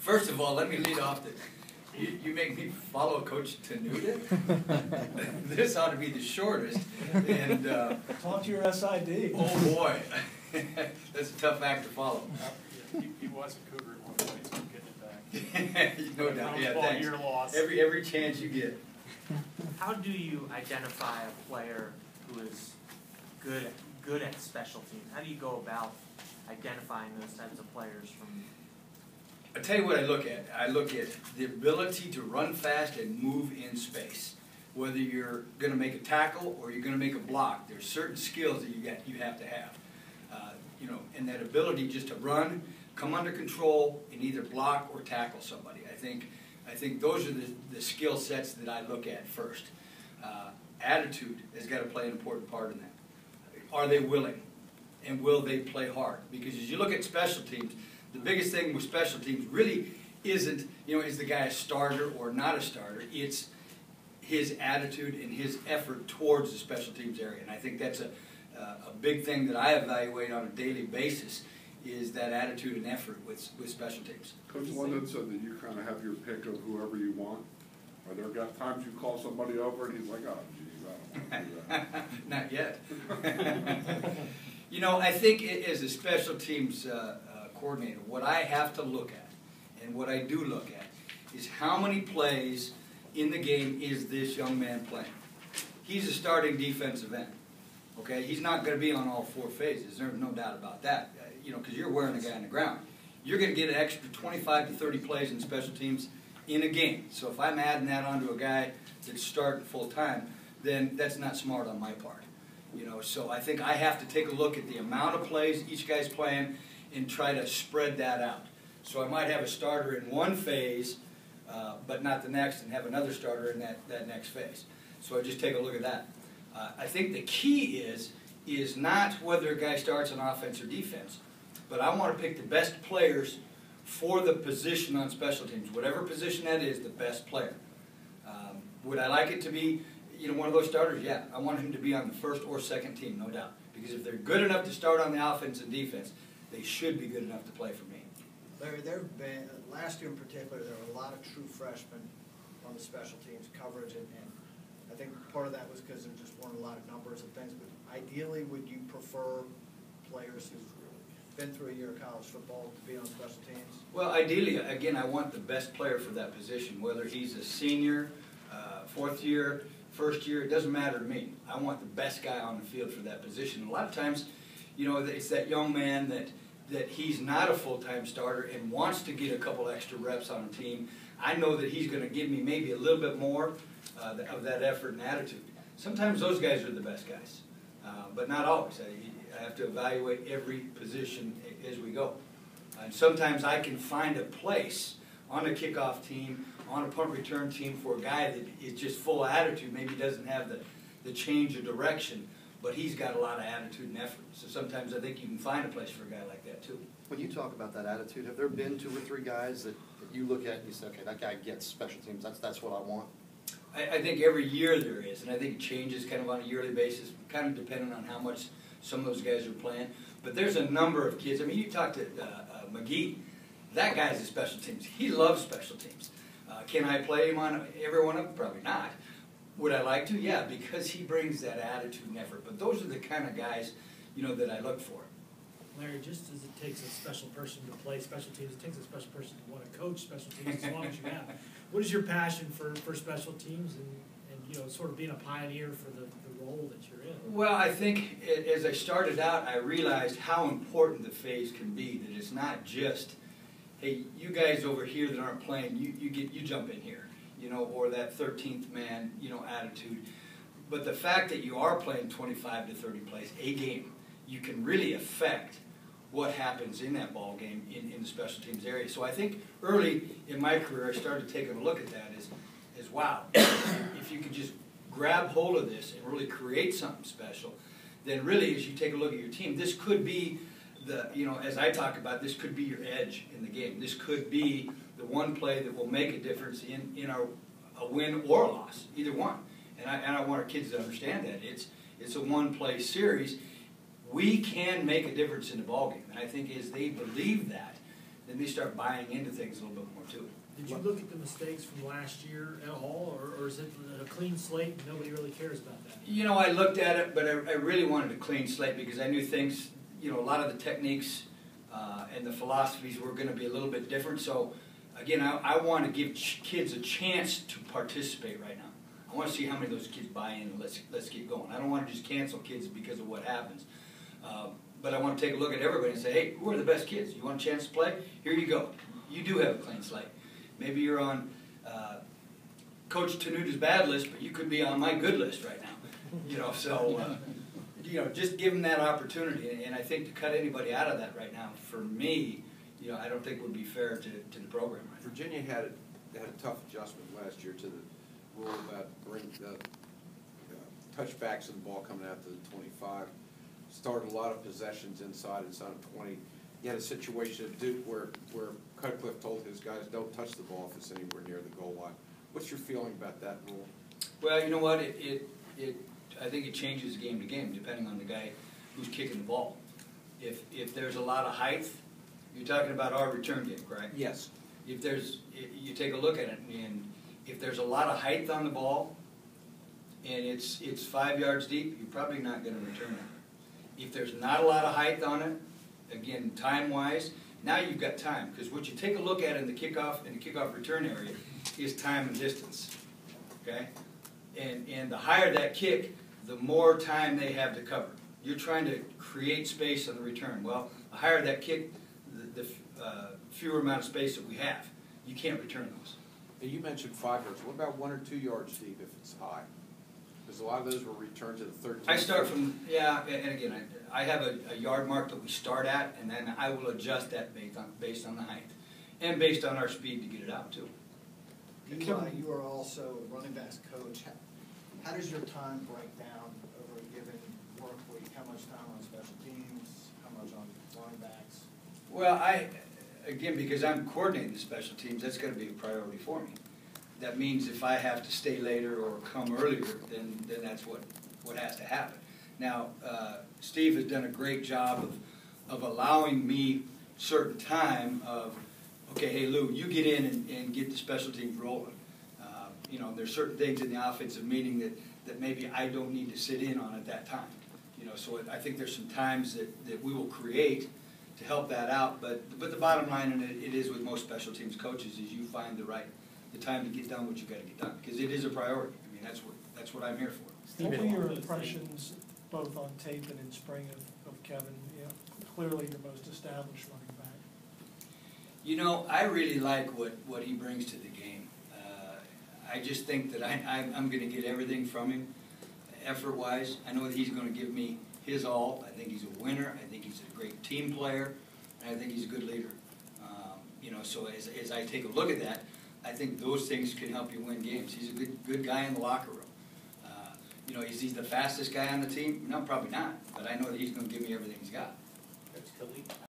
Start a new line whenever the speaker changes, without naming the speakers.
First of all, let me lead off. You make me follow Coach Tenuta? This ought to be the shortest. And
talk to your SID.
Oh boy, that's a tough act to follow.
He was a Cougar at one point, so I'm getting it back.
No doubt. Yeah, thanks.
Year loss.
Every chance you get.
How do you identify a player who is good at special teams? How do you go about identifying those types of players from?
I'll tell you what I look at. I look at the ability to run fast and move in space. Whether you're going to make a tackle or you're going to make a block, there's certain skills that you have to have. And that ability just to run, come under control, and either block or tackle somebody. I think those are the skill sets that I look at first. Attitude has got to play an important part in that. Are they willing? And will they play hard? Because as you look at special teams, the biggest thing with special teams really isn't, is the guy a starter or not a starter. It's his attitude and his effort towards the special teams area. And I think that's a big thing that I evaluate on a daily basis, is that attitude and effort with special teams.
Coach London said that you kind of have your pick of whoever you want. Are there times you call somebody over and he's like, oh, geez, I don't want to do that?
Not yet. I think as a special teams coordinator, what I have to look at, and what I do look at, is how many plays in the game is this young man playing. He's a starting defensive end. Okay, he's not going to be on all four phases. There's no doubt about that. Because you're wearing a guy on the ground. You're going to get an extra 25 to 30 plays in special teams in a game. So if I'm adding that onto a guy that's starting full time, then that's not smart on my part. So I think I have to take a look at the amount of plays each guy's playing and try to spread that out. So I might have a starter in one phase, but not the next, and have another starter in that next phase. So I just take a look at that. I think the key is not whether a guy starts on offense or defense, but I want to pick the best players for the position on special teams. Whatever position that is, the best player. Would I like it to be one of those starters? Yeah, I want him to be on the first or second team, no doubt. Because if they're good enough to start on the offense and defense, they should be good enough to play for me.
Larry, there have been, last year in particular, there were a lot of true freshmen on the special teams coverage, and I think part of that was because there just weren't a lot of numbers and things, but ideally would you prefer players who've been through a year of college football to be on special teams? Well,
ideally, again, I want the best player for that position, whether he's a senior, fourth year, first year, it doesn't matter to me. I want the best guy on the field for that position. A lot of times, it's that young man that he's not a full-time starter and wants to get a couple extra reps on a team. I know that he's going to give me maybe a little bit more of that effort and attitude. Sometimes those guys are the best guys, but not always. I have to evaluate every position as we go. And sometimes I can find a place on a kickoff team, on a punt return team for a guy that is just full of attitude. Maybe doesn't have the change of direction, but he's got a lot of attitude and effort. So sometimes I think you can find a place for a guy like that too.
When you talk about that attitude, have there been 2 or 3 guys that you look at and you say, okay, that guy gets special teams, that's what I want?
I think every year there is, and I think it changes kind of on a yearly basis, kind of depending on how much some of those guys are playing. But there's a number of kids. I mean, you talk to McGee, that guy's a special teams. He loves special teams. Can I play him on every one of them? Probably not. Would I like to? Yeah, because he brings that attitude and effort. But those are the kind of guys, that I look for.
Larry, just as it takes a special person to play special teams, it takes a special person to want to coach special teams as long as you have. What is your passion for special teams and sort of being a pioneer for the role that you're in?
Well, I think as I started out, I realized how important the phase can be, that it's not just, hey, you guys over here that aren't playing, you jump in here, or that 13th man, attitude. But the fact that you are playing 25 to 30 plays a game, you can really affect what happens in that ball game in the special teams area. So I think early in my career, I started taking a look at that as wow, if you could just grab hold of this and really create something special, then really as you take a look at your team, this could be as I talk about, this could be your edge in the game. This could be the one play that will make a difference in a win or a loss, either one. And I want our kids to understand that. It's a one-play series. We can make a difference in the ballgame. And I think as they believe that, then they start buying into things a little bit more too.
Did you look at the mistakes from last year at all, or is it a clean slate and nobody really cares about that?
You know, I looked at it, but I really wanted a clean slate because I knew things, you know, a lot of the techniques and the philosophies were going to be a little bit different. So, again, I want to give kids a chance to participate right now. I want to see how many of those kids buy in and let's get going. I don't want to just cancel kids because of what happens. But I want to take a look at everybody and say, hey, who are the best kids? You want a chance to play? Here you go. You do have a clean slate. Maybe you're on Coach Tenuta's bad list, but you could be on my good list right now. You know, so you know, just give them that opportunity. And I think to cut anybody out of that right now, for me, you know, I don't think would be fair to the program. Right now.
Virginia had a tough adjustment last year to the rule about touchbacks and the ball coming out to the 25. Started a lot of possessions inside of 20. You had a situation at Duke where Cutcliffe told his guys, don't touch the ball if it's anywhere near the goal line. What's your feeling about that rule?
Well, you know what? I think it changes game to game depending on the guy who's kicking the ball. If there's a lot of height, you're talking about our return game, correct?
Yes.
You take a look at it, and if there's a lot of height on the ball, and it's 5 yards deep, you're probably not going to return it. If there's not a lot of height on it, again, time-wise, now you've got time. Because what you take a look at in the kickoff return area is time and distance. Okay? And the higher that kick, the more time they have to cover. You're trying to create space on the return. Well, the higher that kick, the fewer amount of space that we have. You can't return those.
And you mentioned 5 yards. What about 1 or 2 yards deep if it's high? Because a lot of those were returned to the 13.
I start from, yeah, and again, I have a yard mark that we start at, and then I will adjust that based on the height. And based on our speed to get it out, too.
You are also a running backs coach. How does your time break down over a given work week? How much time on special teams? How much on running backs?
Well, again, because I'm coordinating the special teams, that's going to be a priority for me. That means if I have to stay later or come earlier, then that's what has to happen. Now, Steve has done a great job of allowing me certain time of, okay, hey Lou, you get in and get the special teams rolling. You know, there's certain things in the offensive meeting that maybe I don't need to sit in on at that time. You know, so I think there's some times that we will create to help that out. But the bottom line, and it is with most special teams coaches, is you find the time to get done what you got to get done, because it is a priority. I mean, that's what I'm here for.
What were your impressions, both on tape and in spring, of Kevin? You know, clearly your most established running back.
You know, I really like what he brings to the game. I just think that I'm going to get everything from him, effort-wise. I know that he's going to give me his all. I think he's a winner. I think he's a great team player, and I think he's a good leader. You know, so as I take a look at that, I think those things can help you win games. He's a good guy in the locker room. You know, is he the fastest guy on the team? No, probably not. But I know that he's going to give me everything he's got.